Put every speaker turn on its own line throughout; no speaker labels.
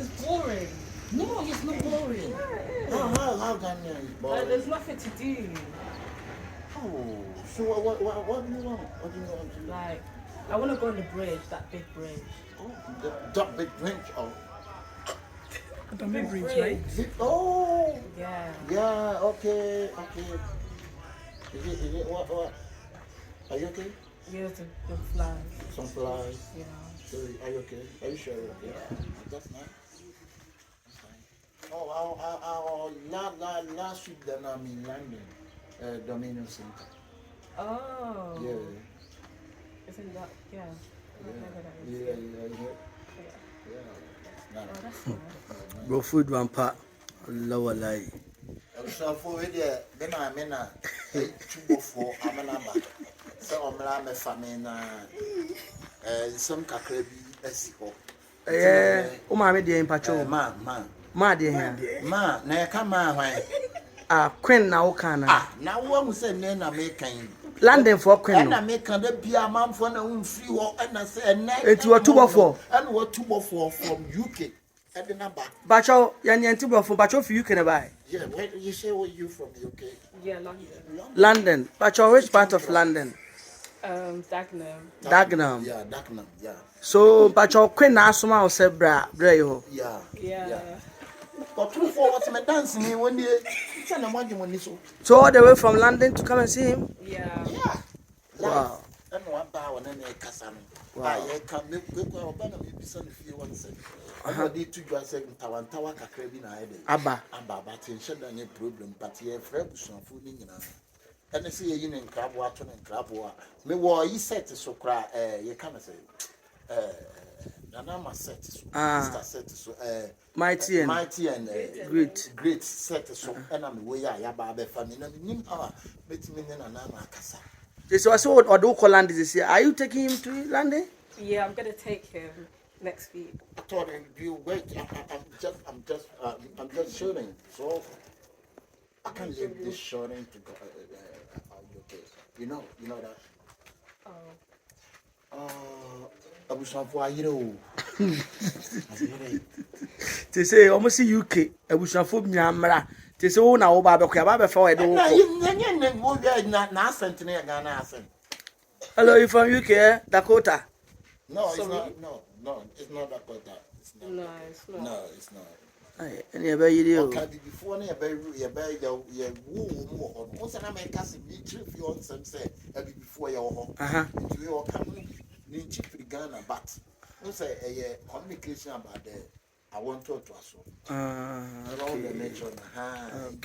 It's boring.
No, it's not boring.
Yeah,
How Ghana is boring?
there's nothing to do.
Oh, so what do you want? What do you want to do?
Like, I want to go on the bridge, that big bridge.
Oh, that big bridge. Oh,
The big bridge, right?
Oh,
Yeah.
yeah. Okay. Is it what? Are you okay?
Yeah, the flies.
Some flies.
Yeah.
So, are you okay? Are you sure? Okay.
Yeah.
That's nice. That's nice. Oh, last week then I'm in London, Dominion Center.
Oh.
Yeah.
Isn't that, yeah.
Yeah.
Oh, that's nice.
Bro, food one part. Lower lie.
So for it, then I'm in a two for Amanaba. So I'm a famine, some cacrebi,
Yeah, oh, my dear in patrol. Ma dear,
na come my
Queen now can.
Now one was a name American.
London for Queen.
And I make a be a man for a free walk and I say, and
it's what 2
and what 2 from UK. At the number.
Bacho, Yan Tibo for Bacho for you can buy.
Yeah, where you say were you from UK?
Yeah, London.
London. Bacho, which part of London?
Dagenham.
Dagenham.
Yeah, Dagenham, yeah.
So, Bacho Queen Asuma or Sebra, Breyo.
Yeah. But 2 for what's my dancing one day.
So, all the way from London to come and see him?
Yeah.
Wow.
And one power and a cassan. I can make maybe some few ones. I did to do a second Tower Cacrebina.
Abba,
but in shed any problem, but here, Fred was some food in and I see a union crab water and crab water. Me war you set so cry, you can't say. Nana set so
mighty and
great set so and I'm way I have family and bet me and Anama Cassa.
This was what Odo land is here. Are you taking him to London?
Yeah, I'm gonna take him next week.
I thought you wait. I'm just shooting. So I can't leave this shooting to go. Okay, you know that. I was on for
They say almost UK. I was on for Myanmar. They say, oh, now, Baba, for I don't Hello, you from UK, Dakota?
No, it's not. No, it's not Dakota. It's not.
No, it's not.
No, it's not.
And you do.
Okay, before you bury your woo. Once I make us meet you on some say, before your home. Into your coming in cheap Ghana, but don't say a communication about that. I want to trust you. Around the nation,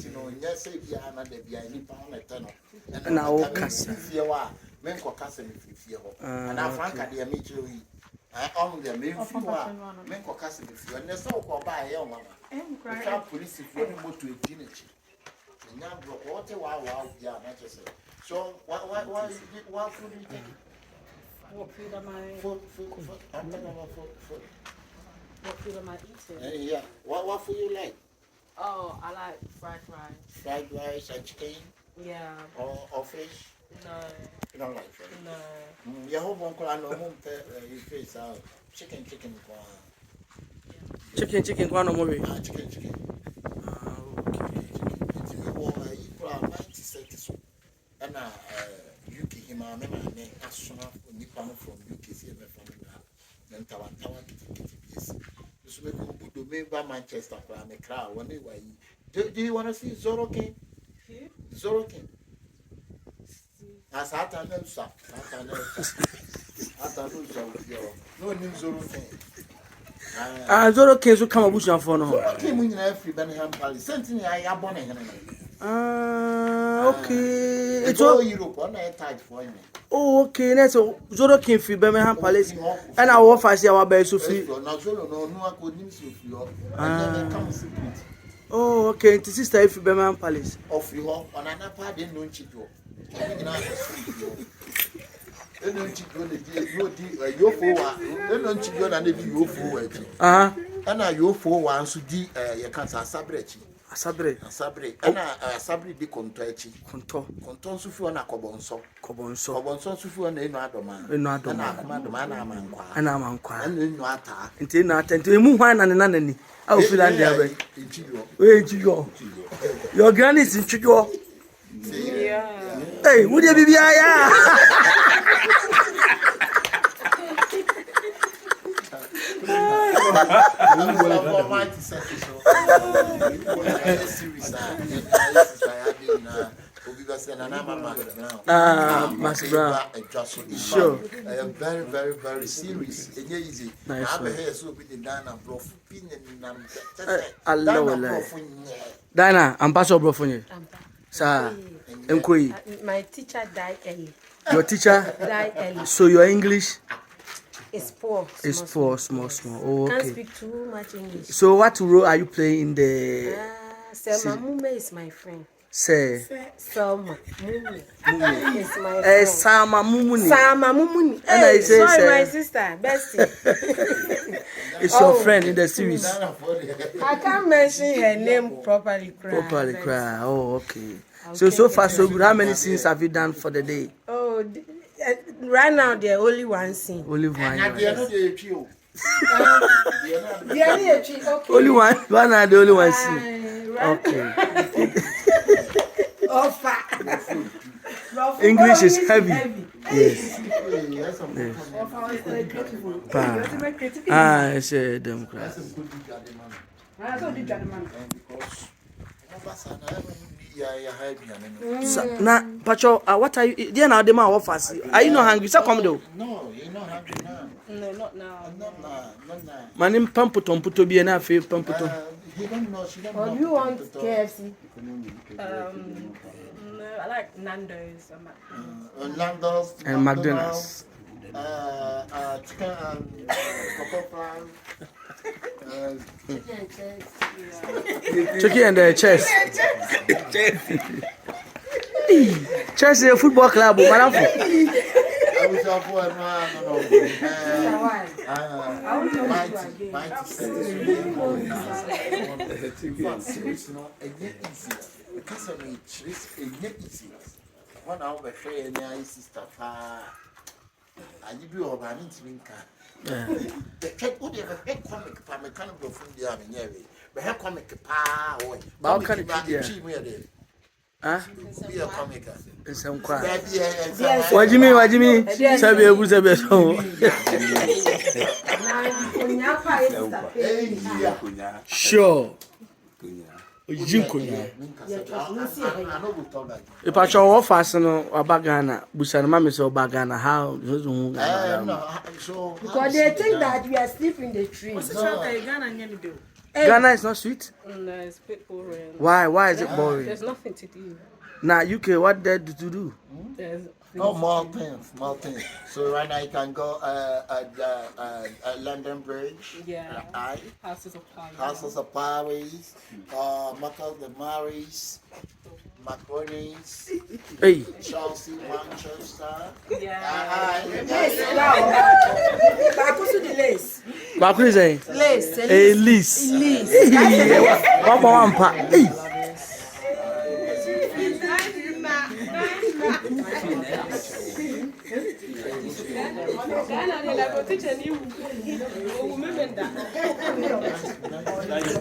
you know, yes, if you are not the behind pound at 10. And I will cast you are, men for casting if you and I frank at the meet I own the main few men for casting if you and there's no call by a young mama. The police if you go to a teenage. And now, what a while, yeah, not to say. So, what food do you take?
What food am I?
Food. I'm talking about food.
What food am I eating?
Yeah. What food you like?
Oh, I like fried rice.
Fried rice and chicken?
Yeah.
Or fish?
No.
You don't like fish?
No.
Your whole uncle and home you face out. Chicken.
Chicken, one more.
Chicken. It's you are 90 cents. And UK him, I remember as soon as Nippon from UK, see my family. Then Tower yes. This make you do me by Manchester for a crowd one day. Do you want to see Zoro King? Zoro King. As I know, sir. No new Zoro King.
Zoro King will come a bush for no.
Came in every Birmingham Palace. Sent I am born in
okay.
It's all Europe on a tight for me.
Oh, okay. That's Zoro King free Birmingham Palace. And I will find our base to free.
No, I couldn't see
Oh, okay. This is the Birmingham Palace.
Of you on another part, they don't cheat you. They don't cheat you. They don't cheat you and they do you forward. And now you for once to do your cancer sabreti.
Asabre.
Asabre di konto echi.
Konto
Nso fi ona kobonso.
Kobonso
Nso fi ona enu adoma. Na akoma na amankwa.
Ana amankwa.
Na enu ata.
Nti enu ata. Nti emu hwan na ne nanani. A ofili ande abe. Enchiyo. Your granny is enchiyo.
Yeah.
Hey, would you be ya? Master Brown. Sure.
Very, very, very serious. It's easy.
Nice. Dana, I'm pastor bro for you. Sir,
My teacher died early.
your teacher
Died early.
So your English
It's poor.
is poor, small. Oh,
Can't
okay.
speak too much English.
So what role are you playing in the
Selma Mume is my friend.
say?
Selma Mume is my friend.
Sama Mumuni.
Sama Mumuni.
And I say,
sorry, my sister, Bestie.
It's your friend in the series.
I can't mention her name properly.
Cry. Oh, okay. So far so good. How many scenes have you done for the day?
Oh, right now there only one scene.
Only one. Only one. One are the only one scene. Okay. English is heavy. Yes. I say them cry. Now, Pacho, what are you? Dear, now the man offers. Are you not hungry? So come though.
No, you're not hungry now.
No, not now.
Not now.
Manim pamputon puto be na fe pamputon.
He don't know. She don't
Or
know.
do you want KFC? No, I like Nando's.
Nando's
And McDonald's.
Chicken and cocoa fries.
Chucky and the chess. Chess is a football club, madam.
I was up for one hour by Shay and I sister. I give you a man in the check would have a comic for mechanical from the army, but her comic pa or how can it be?
Huh?
Be a comic.
Some cry.
Yes.
What do you mean? Sabi Abu Sabi. Sure. Jinkunya. If I show off fast no Bagana, Busan Mammy so Bagana, how
So
because they think that we are asleep in the tree.
Ghana is not sweet?
No, it's a bit boring.
Why is it boring?
There's nothing to do.
Now UK, what there to do?
There's
more things. So right now you can go London Bridge.
Yeah. Houses of
Paris. Marcus the Maris. Macroney's.
Hey.
Chelsea, Manchester.
Yeah.
Baku is a Lace. One pa. Hey.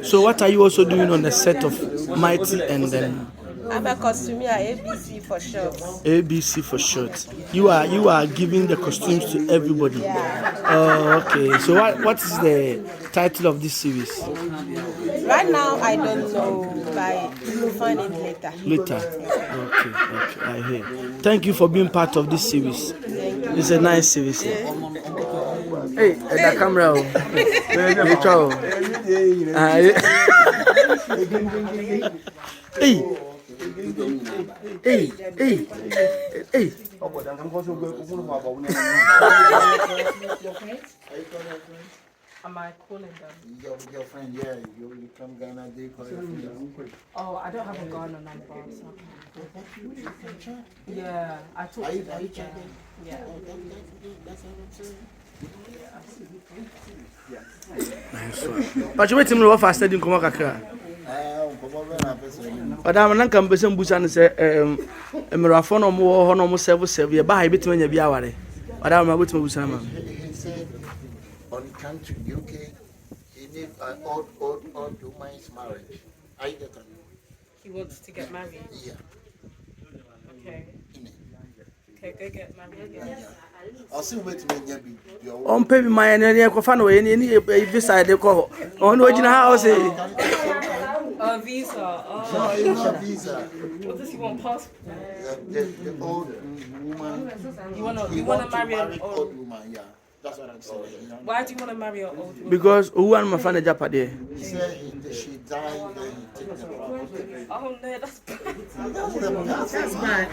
So what are you also doing on the set of Mighty and then?
I'm a costumier, ABC for short.
ABC for short. You are giving the costumes to everybody.
Yeah.
Oh, okay. So what is the title of this series?
Right now I don't know, but you'll find it later.
Later. Okay. I hear. Thank you for being part of this series. It's a nice series. Hey, the camera. Hey.
Am I calling them?
Your friend, yeah, you come Ghana, they call you.
Oh, I don't have a Ghana number. So. Yeah, I talked to them. Yeah.
But you wait till me what fast didn't come kakra. Madam, nan kan bese mbusa ne se emerafo no mo ho no mo serve ye ba ha betima nya bi aware. Madam ma betima busa ma.
He said on country UK he need an old woman's marriage. I get it.
He wants to get married.
Yeah.
Okay. Okay, go get married. Yeah.
I'll see wait me nya bi.
On pay my ne ko fa no ye ni visa de ko. On no gina house.
Oh, visa.
No,
Oh.
it's not visa.
What does he want? Passport?
The old woman.
You want to marry an
old
old?
woman, yeah. That's what I'm saying.
Why do you want to marry an old woman?
Because who want my fan japade?
He said she died and he took the property.
Oh no, that's bad.
That's bad.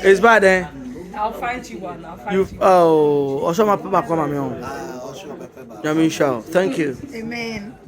It's bad, eh?
I'll find you one. I'll find
You
you.
oh, also my papa come me on.
Also,
Thank you.
Amen.